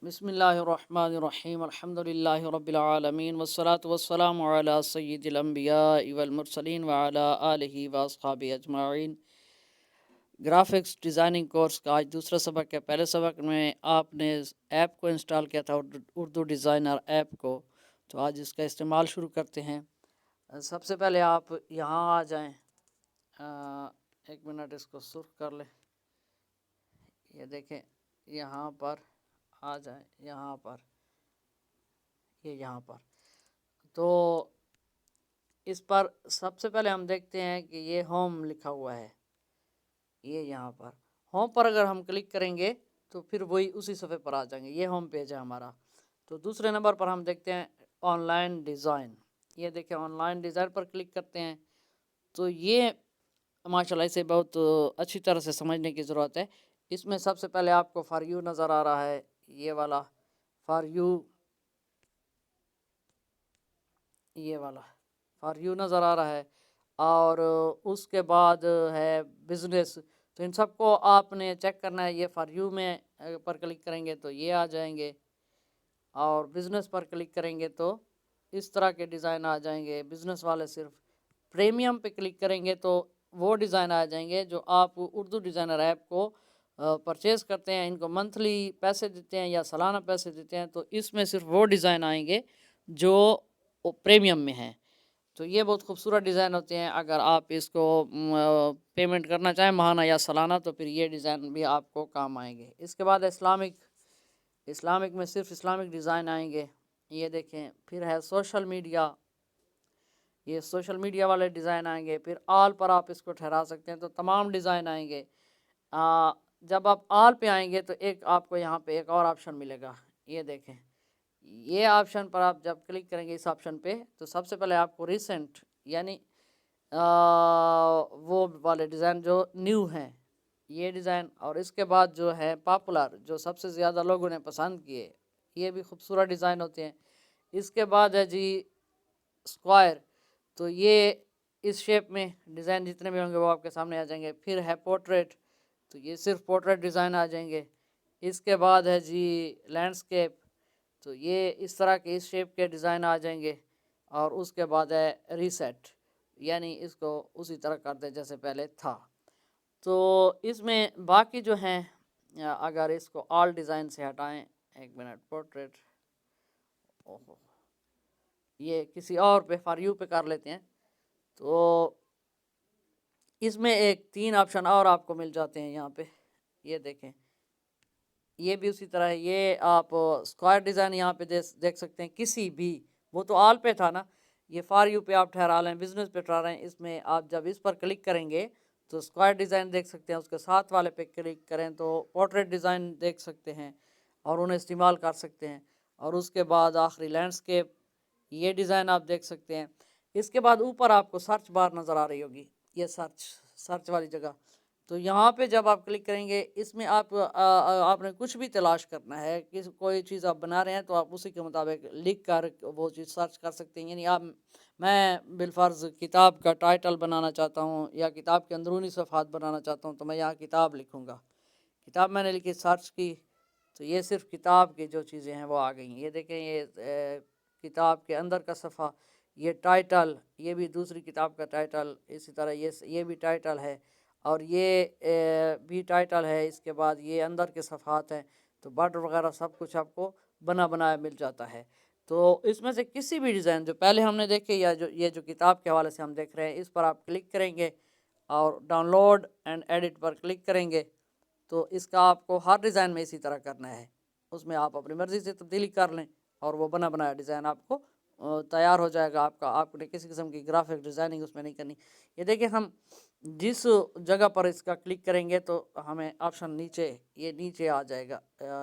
बिस्मिल्लाहिर्रहमानिर्रहीम अल्हम्दुलिल्लाहि रब्बिल आलमीन वस्सलातु वस्सलामु अला सय्यिदिल अंबियाइ वल मुरसलीन व अला आलिहि व अस्हाबिहि अजमाइन। ग्राफिक्स डिज़ाइनिंग कोर्स का आज दूसरा सबक है। पहले सबक में आपने ऐप को इंस्टॉल किया था, उर्दू डिज़ाइनर ऐप को, तो आज इसका इस्तेमाल शुरू करते हैं। सबसे पहले आप यहाँ आ जाएं। एक मिनट इसको सुर्ख कर लें। ये देखें, यहाँ पर आ जाए, यहाँ पर, ये यहाँ पर। तो इस पर सबसे पहले हम देखते हैं कि ये होम लिखा हुआ है। ये यहाँ पर होम पर अगर हम क्लिक करेंगे तो फिर वही उसी सफ़े पर आ जाएंगे। ये होम पेज है हमारा। तो दूसरे नंबर पर हम देखते हैं ऑनलाइन डिज़ाइन। ये देखें, ऑनलाइन डिज़ाइन पर क्लिक करते हैं तो ये माशाल्लाह इसे बहुत अच्छी तरह से समझने की ज़रूरत है। इसमें सबसे पहले आपको फॉर यू नज़र आ रहा है, ये वाला फॉर यू, ये वाला फॉर यू नज़र आ रहा है। और उसके बाद है बिज़नेस। तो इन सबको आपने चेक करना है। ये फॉर यू में पर क्लिक करेंगे तो ये आ जाएंगे, और बिज़नेस पर क्लिक करेंगे तो इस तरह के डिज़ाइन आ जाएंगे। बिज़नेस वाले सिर्फ प्रीमियम पे क्लिक करेंगे तो वो डिज़ाइन आ जाएंगे जो आप उर्दू डिज़ाइनर ऐप को परचेज़ करते हैं, इनको मंथली पैसे देते हैं या सालाना पैसे देते हैं, तो इसमें सिर्फ वो डिज़ाइन आएंगे जो प्रीमियम में हैं। तो ये बहुत खूबसूरत डिज़ाइन होते हैं। अगर आप इसको पेमेंट करना चाहें माहाना या सालाना, तो फिर ये डिज़ाइन भी आपको काम आएंगे। इसके बाद इस्लामिक में सिर्फ इस्लामिक डिज़ाइन आएंगे। ये देखें, फिर है सोशल मीडिया, ये सोशल मीडिया वाले डिज़ाइन आएंगे। फिर आल पर आप इसको ठहरा सकते हैं तो तमाम डिज़ाइन आएंगे। जब आप आल पे आएंगे तो एक आपको यहाँ पे एक और ऑप्शन मिलेगा। ये देखें, ये ऑप्शन पर आप जब क्लिक करेंगे इस ऑप्शन पे तो सबसे पहले आपको रिसेंट यानी वो वाले डिज़ाइन जो न्यू हैं, ये डिज़ाइन, और इसके बाद जो है पॉपुलर, जो सबसे ज़्यादा लोगों ने पसंद किए, ये भी खूबसूरत डिज़ाइन होते हैं। इसके बाद है जी स्क्वायर। तो ये इस शेप में डिज़ाइन जितने भी होंगे वो आपके सामने आ जाएंगे। फिर है पोर्ट्रेट, तो ये सिर्फ पोर्ट्रेट डिज़ाइन आ जाएंगे। इसके बाद है जी लैंडस्केप, तो ये इस तरह के इस शेप के डिज़ाइन आ जाएंगे। और उसके बाद है रीसेट, यानी इसको उसी तरह कर दे जैसे पहले था। तो इसमें बाकी जो हैं, अगर इसको ऑल डिज़ाइन से हटाएं, एक मिनट, पोर्ट्रेट, ओहो, ये किसी और पे फॉर यू पे कर लेते हैं तो इसमें एक 3 ऑप्शन और आपको मिल जाते हैं यहाँ पे। ये देखें, ये भी उसी तरह है। ये आप स्क्वायर डिज़ाइन यहाँ पे देख सकते हैं किसी भी, वो तो ऑल पे था ना, ये फॉर यू पे आप ठहरा लें, बिज़नेस पे ठहरा रहे हैं। इसमें आप जब इस पर क्लिक करेंगे तो स्क्वायर डिज़ाइन देख सकते हैं, उसके साथ वाले पे क्लिक करें तो पोर्ट्रेट डिज़ाइन देख सकते हैं और उन्हें इस्तेमाल कर सकते हैं। और उसके बाद आखिरी लैंडस्केप, ये डिज़ाइन आप देख सकते हैं। इसके बाद ऊपर आपको सर्च बार नज़र आ रही होगी, ये सर्च वाली जगह। तो यहाँ पे जब आप क्लिक करेंगे, इसमें आपने कुछ भी तलाश करना है कि कोई चीज़ आप बना रहे हैं तो आप उसी के मुताबिक लिख कर वो चीज़ सर्च कर सकते हैं। यानी आप, मैं बिलफ़र्ज़ किताब का टाइटल बनाना चाहता हूँ या किताब के अंदरूनी सफ़हात बनाना चाहता हूँ, तो मैं यहाँ किताब लिखूँगा। किताब मैंने लिखी, सर्च की, तो ये सिर्फ किताब की जो चीज़ें हैं वो आ गई। ये देखें, ये किताब के अंदर का सफ़ा, ये टाइटल, ये भी दूसरी किताब का टाइटल, इसी तरह ये भी टाइटल है, और ये भी टाइटल है। इसके बाद ये अंदर के सफ़हात हैं, तो बॉर्डर वगैरह सब कुछ आपको बना बनाया मिल जाता है। तो इसमें से किसी भी डिज़ाइन जो पहले हमने देखे या जो ये जो किताब के हवाले से हम देख रहे हैं, इस पर आप क्लिक करेंगे और डाउनलोड एंड एडिट पर क्लिक करेंगे तो इसका आपको हर डिज़ाइन में इसी तरह करना है। उसमें आप अपनी मर्ज़ी से तब्दीली कर लें और वो बना बनाया डिज़ाइन आपको तैयार हो जाएगा आपका। आपने किसी किस्म की ग्राफिक डिज़ाइनिंग उसमें नहीं करनी। ये देखिए, हम जिस जगह पर इसका क्लिक करेंगे तो हमें ऑप्शन नीचे, ये नीचे आ जाएगा।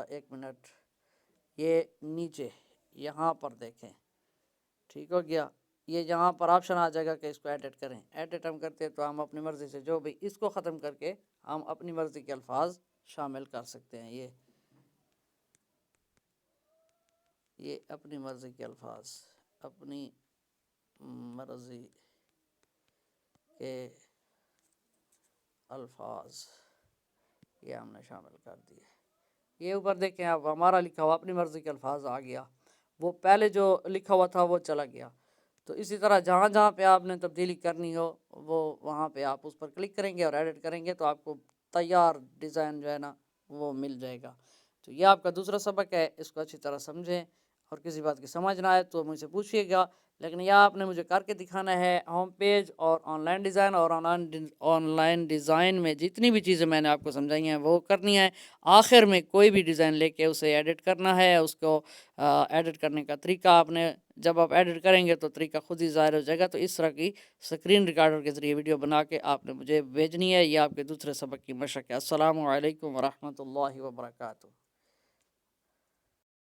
एक मिनट, ये नीचे यहाँ पर देखें, ठीक हो गया। ये यहाँ पर ऑप्शन आ जाएगा कि इसको एडिट करें। एडिट हम करते हैं तो हम अपनी मर्ज़ी से जो भी इसको ख़त्म करके हम अपनी मर्ज़ी के अल्फाज शामिल कर सकते हैं। ये अपनी मर्ज़ी के अल्फाज, अपनी मर्ज़ी के अल्फाज ये हमने शामिल कर दिए। یہ اوپر دیکھیں اب ہمارا لکھا ہوا اپنی مرضی کے الفاظ آ گیا، وہ پہلے جو لکھا ہوا تھا وہ چلا گیا۔ تو اسی طرح جہاں جہاں پہ آپ نے تبدیلی کرنی ہو وہ وہاں پہ آپ اس پر کلک کریں گے اور ایڈٹ کریں گے تو آپ کو تیار ڈیزائن جو ہے نا وہ مل جائے گا۔ تو یہ آپ کا دوسرا سبق ہے، اس کو اچھی طرح سمجھیں، اور کسی بات کی سمجھ نہ آئے تو مجھ سے پوچھیے گا، لیکن یہ آپ نے مجھے کر کے دکھانا ہے۔ ہوم پیج اور آن لائن ڈیزائن اور آن لائن ڈیزائن میں جتنی بھی چیزیں میں نے آپ کو سمجھائی ہیں وہ کرنی ہے۔ آخر میں کوئی بھی ڈیزائن لے کے اسے ایڈٹ کرنا ہے، اس کو ایڈٹ کرنے کا طریقہ آپ نے جب آپ ایڈٹ کریں گے تو طریقہ خود ہی ظاہر ہو جائے گا۔ تو اس طرح کی اسکرین ریکارڈر کے ذریعے ویڈیو بنا کے آپ نے مجھے بھیجنی ہے۔ یہ آپ کے دوسرے سبق کی مشق ہے۔ السلام علیکم ورحمۃ اللہ وبرکاتہ۔